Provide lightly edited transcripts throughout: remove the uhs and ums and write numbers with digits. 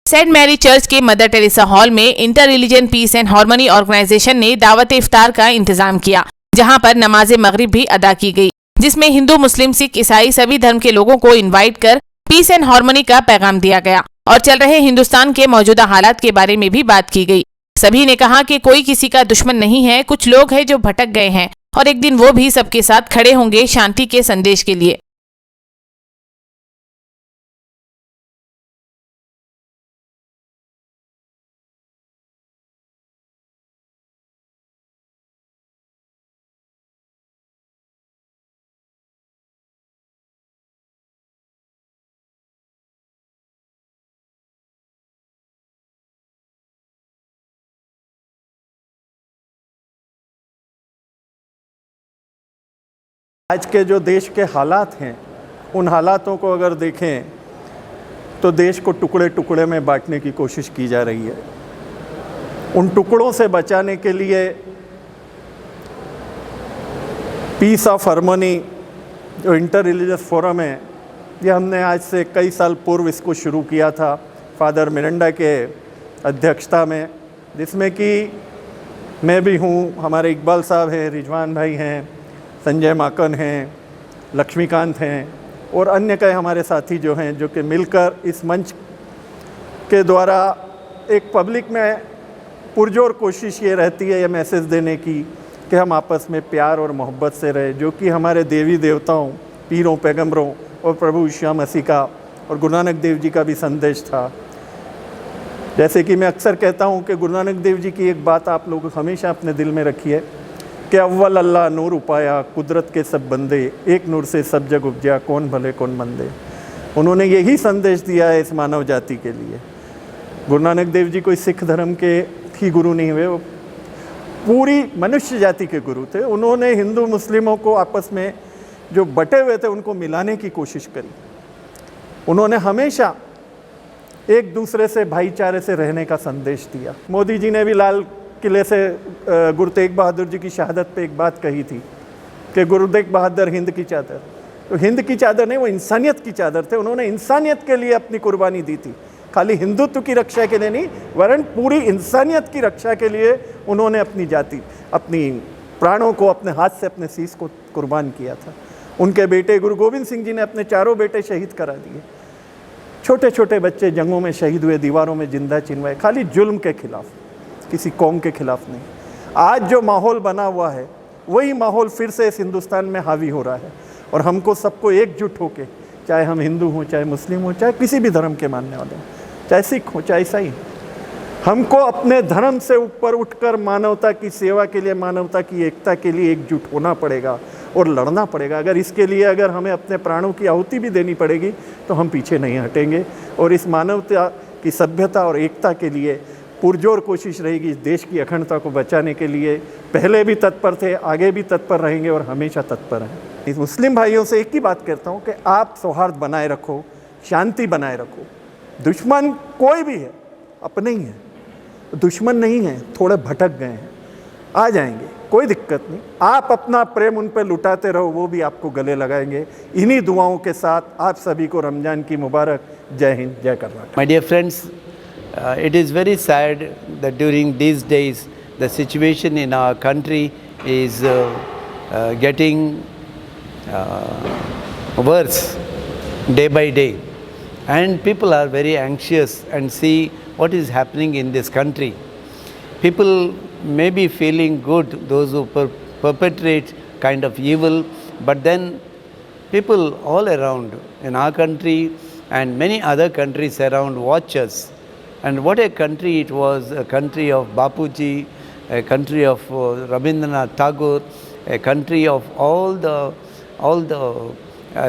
Saint Mary church के Mother Teresa hall में inter religion peace and harmony organisation ने दावत इफ्तार का इंतजाम किया, जहां पर नमाज मगरिब भी अदा की गई, जिसमें हिंदू, मुस्लिम, सिख, ईसाई सभी धर्म के लोगों को इनवाइट कर पीस एंड हार्मनी का पैगाम दिया गया और चल रहे हिंदुस्तान के मौजूदा हालात के बारे में भी बात की गई। सभी ने कहा कि कोई किसी का दुश्मन नहीं है, कुछ लोग हैं जो भटक गए हैं और एक दिन वो भी सबके साथ खड़े होंगे शांति के संदेश के लिए। आज के जो देश के हालात हैं, उन हालातों को अगर देखें तो देश को टुकड़े टुकड़े में बांटने की कोशिश की जा रही है। उन टुकड़ों से बचाने के लिए पीस ऑफ हार्मनी जो इंटर रिलीजियस फोरम है, ये हमने आज से कई साल पूर्व इसको शुरू किया था फादर मिरंडा के अध्यक्षता में, जिसमें कि मैं भी हूँ, हमारे इकबाल साहब हैं, रिजवान भाई हैं, संजय माकन हैं, लक्ष्मीकांत हैं और अन्य कई हमारे साथी जो हैं, जो कि मिलकर इस मंच के द्वारा एक पब्लिक में पुरजोर कोशिश ये रहती है ये मैसेज देने की कि हम आपस में प्यार और मोहब्बत से रहे, जो कि हमारे देवी देवताओं, पीरों, पैगंबरों और प्रभु यीशु मसीह का और गुरु नानक देव जी का भी संदेश था। जैसे कि मैं अक्सर कहता हूँ कि गुरु नानक देव जी की एक बात आप लोग हमेशा अपने दिल में रखिए कि अव्वल अल्लाह नूर उपाया, कुदरत के सब बंदे, एक नूर से सब जग उपजा, कौन भले कौन मंदे। उन्होंने यही संदेश दिया है इस मानव जाति के लिए। गुरु नानक देव जी कोई सिख धर्म के ही गुरु नहीं हुए, वो पूरी मनुष्य जाति के गुरु थे। उन्होंने हिंदू मुस्लिमों को आपस में जो बटे हुए थे उनको मिलाने की कोशिश करी। उन्होंने हमेशा एक दूसरे से भाईचारे से रहने का संदेश दिया। मोदी जी ने भी लाल किले से गुरु तेग बहादुर जी की शहादत पे एक बात कही थी कि गुरु तेग बहादुर हिंद की चादर, तो हिंद की चादर नहीं, वो इंसानियत की चादर थे। उन्होंने इंसानियत के लिए अपनी कुर्बानी दी थी, खाली हिंदुत्व की रक्षा के लिए नहीं, वरन पूरी इंसानियत की रक्षा के लिए उन्होंने अपनी जाति, अपनी प्राणों को अपने हाथ से, अपने शीश को कुर्बान किया था। उनके बेटे गुरु गोविंद सिंह जी ने अपने चारों बेटे शहीद करा दिए। छोटे छोटे बच्चे जंगों में शहीद हुए, दीवारों में जिंदा चिनवाए, खाली जुल्म के खिलाफ, किसी कौम के खिलाफ नहीं। आज जो माहौल बना हुआ है वही माहौल फिर से इस हिंदुस्तान में हावी हो रहा है और हमको सबको एकजुट होके, चाहे हम हिंदू हों, चाहे मुस्लिम हों, चाहे किसी भी धर्म के मानने वाले हों, चाहे सिख हों, चाहे ईसाई, हमको अपने धर्म से ऊपर उठकर मानवता की सेवा के लिए, मानवता की एकता के लिए एकजुट होना पड़ेगा और लड़ना पड़ेगा। अगर इसके लिए अगर हमें अपने प्राणों की आहुति भी देनी पड़ेगी तो हम पीछे नहीं हटेंगे और इस मानवता की सभ्यता और एकता के लिए पुरजोर कोशिश रहेगी। इस देश की अखंडता को बचाने के लिए पहले भी तत्पर थे, आगे भी तत्पर रहेंगे और हमेशा तत्पर हैं। इस मुस्लिम भाइयों से एक ही बात करता हूँ कि आप सौहार्द बनाए रखो, शांति बनाए रखो। दुश्मन कोई भी है, अपने ही है, दुश्मन नहीं है, थोड़े भटक गए हैं, आ जाएंगे, कोई दिक्कत नहीं। आप अपना प्रेम उन पर लुटाते रहो, वो भी आपको गले लगाएंगे। इन्हीं दुआओं के साथ आप सभी को रमज़ान की मुबारक। जय हिंद, जय Karnataka. My dear friends, it is very sad that during these days the situation in our country is getting worse day by day, and people are very anxious and see what is happening in this country. People may be feeling good, those who perpetrate kind of evil, but then people all around in our country and many other countries around watch us. And what a country it was, a country of Bapuji, a country of Rabindranath Tagore, a country of all the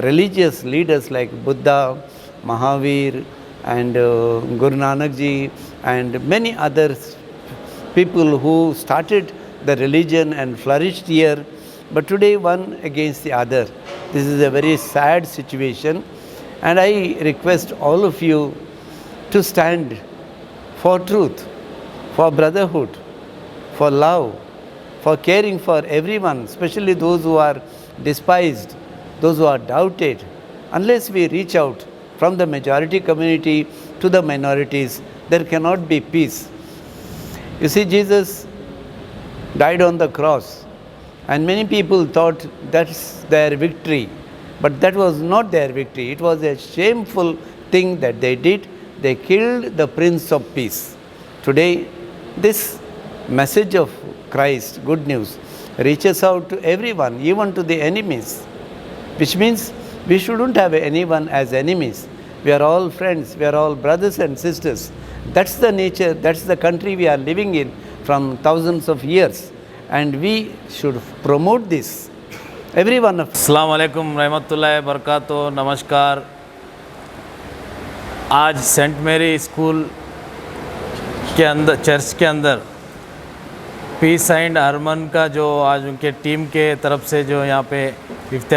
religious leaders like Buddha, Mahavir and Guru Nanak Ji and many other people who started the religion and flourished here, but today one against the other. This is a very sad situation, and I request all of you to stand for truth, for brotherhood, for love, for caring for everyone, especially those who are despised, those who are doubted. Unless we reach out from the majority community to the minorities, there cannot be peace. You see, Jesus died on the cross, and many people thought that's their victory, but that was not their victory. It was a shameful thing that they did. They killed the Prince of Peace. Today, this message of Christ, good news, reaches out to everyone, even to the enemies, which means we shouldn't have anyone as enemies. We are all friends, we are all brothers and sisters. That's the nature, that's the country we are living in from thousands of years, and we should promote this. Everyone of अस्सलाम वालेकुम रहमतुल्लाहि बरकातो। नमस्कार। आज Saint मेरी school के अंदर, church के अंदर पीस एंड हारमन का जो आज उनके टीम के तरफ से जो यहाँ पे इफ्तार